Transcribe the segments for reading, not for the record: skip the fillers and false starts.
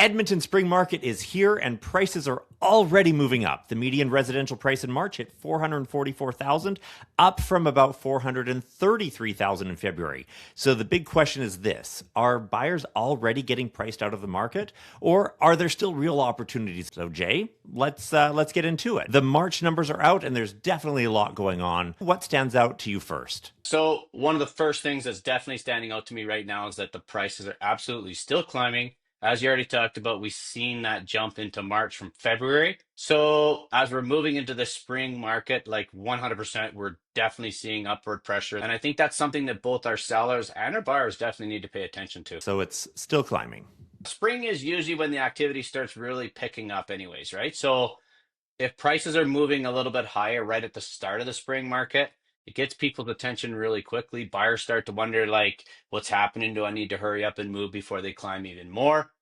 Edmonton spring market is here and prices are already moving up. The median residential price in March hit $444,000, up from about $433,000 in February. So the big question is this: are buyers already getting priced out of the market, or are there still real opportunities? So Jay, let's get into it. The March numbers are out and there's definitely a lot going on. What stands out to you first? So one of the first things that's definitely standing out to me right now is that the prices are absolutely still climbing. As you already talked about, we've seen that jump into March from February. So as we're moving into the spring market, like 100%, we're definitely seeing upward pressure. And I think that's something that both our sellers and our buyers definitely need to pay attention to. So it's still climbing. Spring is usually when the activity starts really picking up anyways, right? So if prices are moving a little bit higher right at the start of the spring market, it gets people's attention really quickly. Buyers start to wonder, like, what's happening? Do I need to hurry up and move before they climb even more?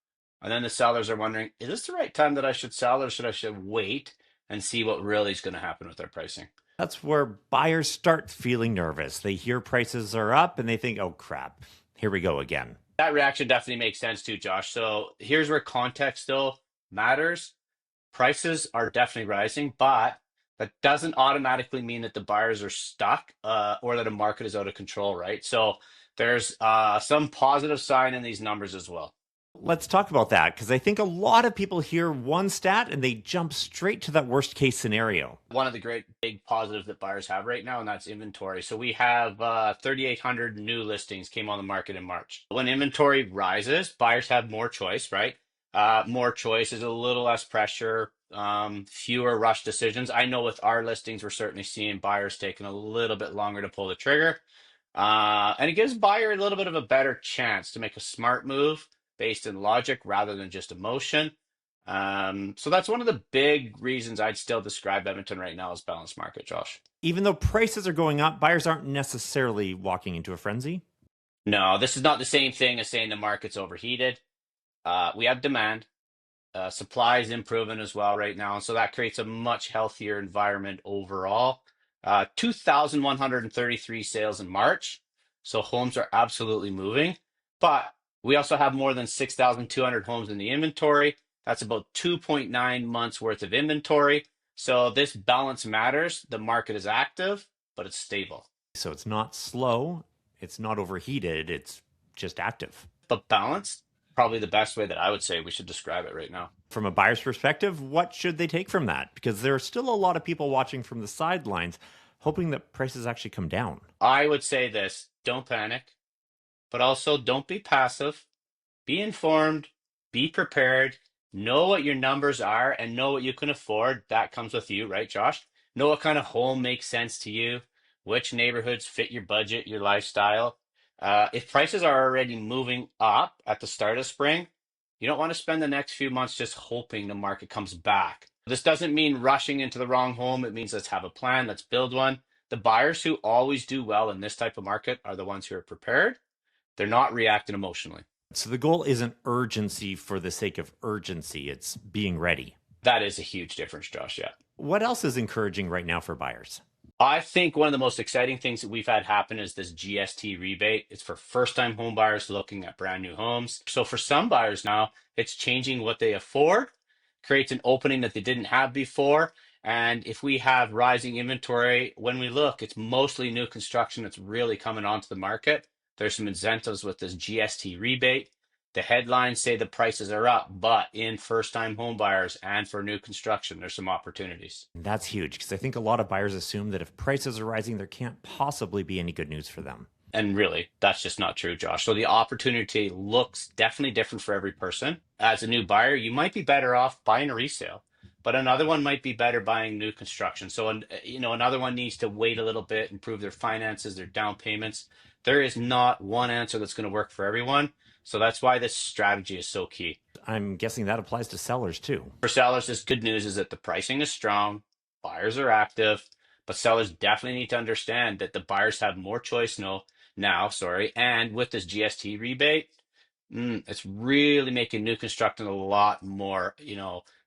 And then the sellers are wondering, is this the right time that I should sell, or should wait and see what really is going to happen with their pricing? That's where buyers start feeling nervous. They hear prices are up and they think, oh crap, here we go again. That reaction definitely makes sense too, Josh. So here's where context still matters. Prices are definitely rising, but that doesn't automatically mean that the buyers are stuck or that a market is out of control, right? So there's some positive sign in these numbers as well. Let's talk about that, because I think a lot of people hear one stat and they jump straight to that worst case scenario. One of the great big positives that buyers have right now, and that's inventory. So we have 3,800 new listings came on the market in March. When inventory rises, buyers have more choice, right? More choice is a little less pressure, fewer rush decisions. I know with our listings, we're certainly seeing buyers taking a little bit longer to pull the trigger. And it gives buyer a little bit of a better chance to make a smart move based in logic rather than just emotion. So that's one of the big reasons I'd still describe Edmonton right now as balanced market, Josh. Even though prices are going up, buyers aren't necessarily walking into a frenzy. No, this is not the same thing as saying the market's overheated. We have demand. Supply is improving as well right now. And so that creates a much healthier environment overall. 2,133 sales in March. So homes are absolutely moving. But we also have more than 6,200 homes in the inventory. That's about 2.9 months worth of inventory. So this balance matters. The market is active, but it's stable. So it's not slow, it's not overheated, it's just active. But balanced, probably the best way that I would say we should describe it right now. From a buyer's perspective, what should they take from that? Because there are still a lot of people watching from the sidelines, hoping that prices actually come down. I would say this: don't panic, but also don't be passive. Be informed, be prepared, know what your numbers are, and know what you can afford. That comes with you, right, Josh? Know what kind of home makes sense to you, which neighborhoods fit your budget, your lifestyle. If prices are already moving up at the start of spring, you don't want to spend the next few months just hoping the market comes back. This doesn't mean rushing into the wrong home. It means let's have a plan, let's build one. The buyers who always do well in this type of market are the ones who are prepared. They're not reacting emotionally. So the goal isn't urgency for the sake of urgency, it's being ready. That is a huge difference, Josh. Yeah. What else is encouraging right now for buyers? I think one of the most exciting things that we've had happen is this GST rebate. It's for first-time home buyers looking at brand new homes. So for some buyers now, it's changing what they afford, creates an opening that they didn't have before. And if we have rising inventory, when we look, it's mostly new construction that's really coming onto the market. There's some incentives with this GST rebate. The headlines say the prices are up, but in first-time home buyers and for new construction, there's some opportunities. That's huge, because I think a lot of buyers assume that if prices are rising, there can't possibly be any good news for them. And really, that's just not true, Josh. So the opportunity looks definitely different for every person. As a new buyer, you might be better off buying a resale, but another one might be better buying new construction. So, another one needs to wait a little bit, improve their finances, their down payments. There is not one answer that's going to work for everyone. So that's why this strategy is so key. I'm guessing that applies to sellers too. For sellers, this good news is that the pricing is strong, buyers are active, but sellers definitely need to understand that the buyers have more choice now, and with this GST rebate, it's really making new construction a lot more,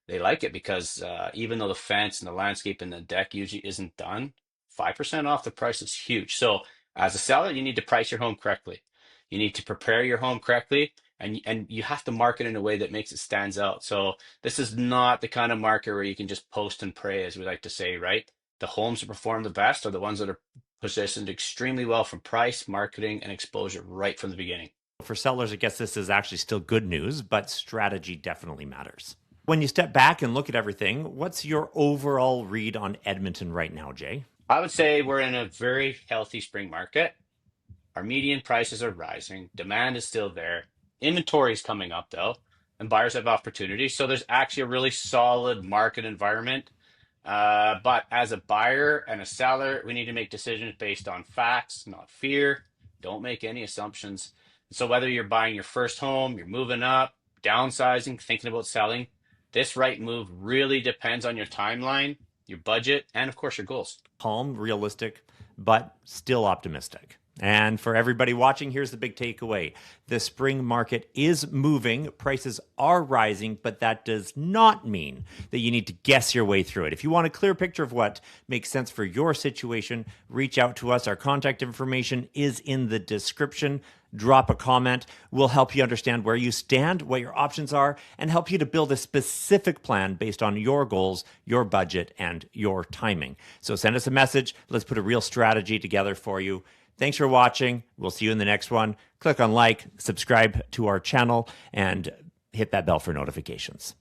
they like it because even though the fence and the landscape and the deck usually isn't done, 5% off the price is huge. So as a seller, you need to price your home correctly. You need to prepare your home correctly, and you have to market in a way that makes it stands out. So this is not the kind of market where you can just post and pray, as we like to say, right? The homes that perform the best are the ones that are positioned extremely well from price, marketing, and exposure right from the beginning. For sellers, I guess this is actually still good news, but strategy definitely matters. When you step back and look at everything, what's your overall read on Edmonton right now, Jay? I would say we're in a very healthy spring market. Our median prices are rising. Demand is still there. Inventory is coming up though, and buyers have opportunities. So there's actually a really solid market environment. But as a buyer and a seller, we need to make decisions based on facts, not fear. Don't make any assumptions. So whether you're buying your first home, you're moving up, downsizing, thinking about selling, this right move really depends on your timeline, your budget, and of course your goals. Calm, realistic, but still optimistic. And for everybody watching, here's the big takeaway. The spring market is moving, prices are rising, but that does not mean that you need to guess your way through it. If you want a clear picture of what makes sense for your situation, reach out to us. Our contact information is in the description. Drop a comment. We'll help you understand where you stand, what your options are, and help you to build a specific plan based on your goals, your budget, and your timing. So send us a message. Let's put a real strategy together for you. Thanks for watching. We'll see you in the next one. Click on like, subscribe to our channel, and hit that bell for notifications.